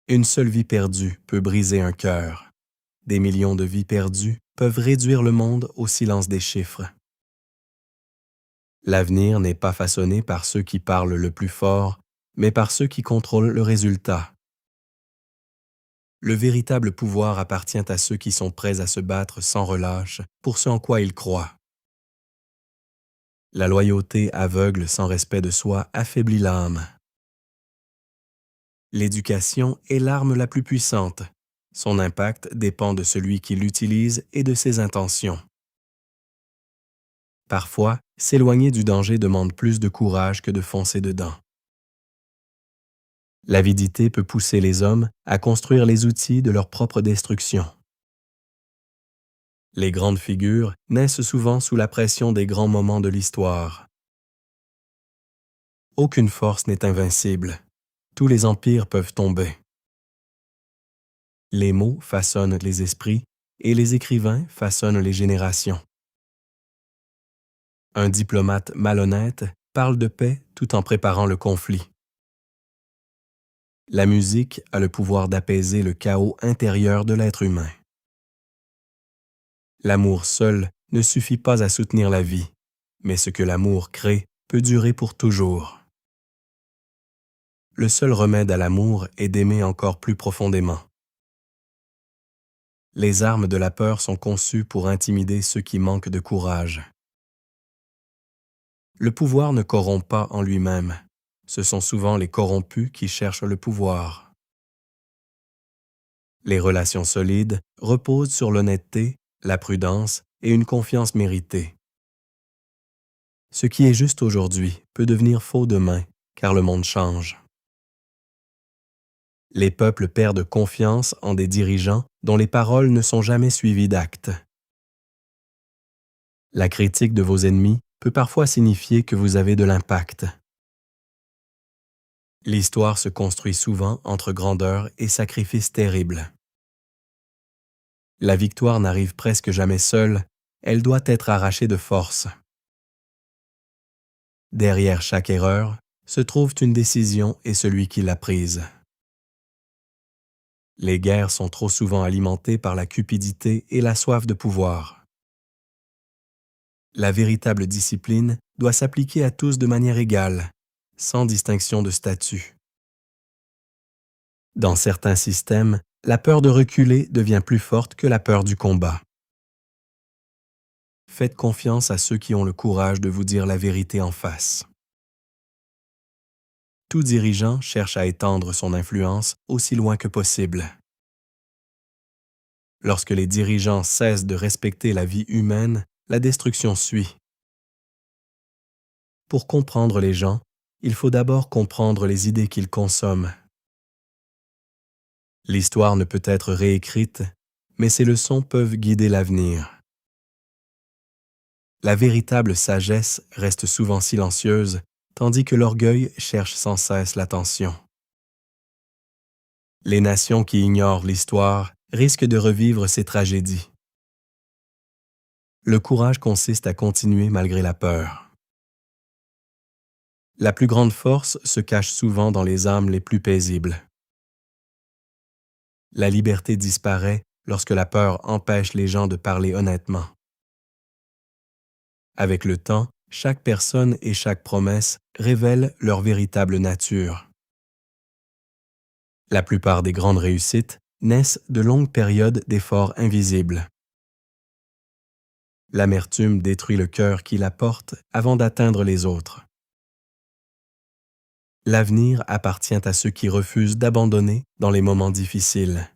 Une seule vie perdue peut briser un cœur. Des millions de vies perdues peuvent réduire le monde au silence des chiffres. L'avenir n'est pas façonné par ceux qui parlent le plus fort, mais par ceux qui contrôlent le résultat. Le véritable pouvoir appartient à ceux qui sont prêts à se battre sans relâche pour ce en quoi ils croient. La loyauté aveugle sans respect de soi affaiblit l'âme. L'éducation est l'arme la plus puissante. Son impact dépend de celui qui l'utilise et de ses intentions. Parfois, s'éloigner du danger demande plus de courage que de foncer dedans. L'avidité peut pousser les hommes à construire les outils de leur propre destruction. Les grandes figures naissent souvent sous la pression des grands moments de l'histoire. Aucune force n'est invincible. Tous les empires peuvent tomber. Les mots façonnent les esprits et les écrivains façonnent les générations. Un diplomate malhonnête parle de paix tout en préparant le conflit. La musique a le pouvoir d'apaiser le chaos intérieur de l'être humain. L'amour seul ne suffit pas à soutenir la vie, mais ce que l'amour crée peut durer pour toujours. Le seul remède à l'amour est d'aimer encore plus profondément. Les armes de la peur sont conçues pour intimider ceux qui manquent de courage. Le pouvoir ne corrompt pas en lui-même. Ce sont souvent les corrompus qui cherchent le pouvoir. Les relations solides reposent sur l'honnêteté, la prudence et une confiance méritée. Ce qui est juste aujourd'hui peut devenir faux demain, car le monde change. Les peuples perdent confiance en des dirigeants dont les paroles ne sont jamais suivies d'actes. La critique de vos ennemis peut parfois signifier que vous avez de l'impact. L'histoire se construit souvent entre grandeur et sacrifice terrible. La victoire n'arrive presque jamais seule, elle doit être arrachée de force. Derrière chaque erreur se trouve une décision et celui qui l'a prise. Les guerres sont trop souvent alimentées par la cupidité et la soif de pouvoir. La véritable discipline doit s'appliquer à tous de manière égale, sans distinction de statut. Dans certains systèmes, la peur de reculer devient plus forte que la peur du combat. Faites confiance à ceux qui ont le courage de vous dire la vérité en face. Tout dirigeant cherche à étendre son influence aussi loin que possible. Lorsque les dirigeants cessent de respecter la vie humaine, la destruction suit. Pour comprendre les gens, il faut d'abord comprendre les idées qu'ils consomment. L'histoire ne peut être réécrite, mais ses leçons peuvent guider l'avenir. La véritable sagesse reste souvent silencieuse, tandis que l'orgueil cherche sans cesse l'attention. Les nations qui ignorent l'histoire risquent de revivre ces tragédies. Le courage consiste à continuer malgré la peur. La plus grande force se cache souvent dans les âmes les plus paisibles. La liberté disparaît lorsque la peur empêche les gens de parler honnêtement. Avec le temps, chaque personne et chaque promesse révèlent leur véritable nature. La plupart des grandes réussites naissent de longues périodes d'efforts invisibles. L'amertume détruit le cœur qui la porte avant d'atteindre les autres. L'avenir appartient à ceux qui refusent d'abandonner dans les moments difficiles.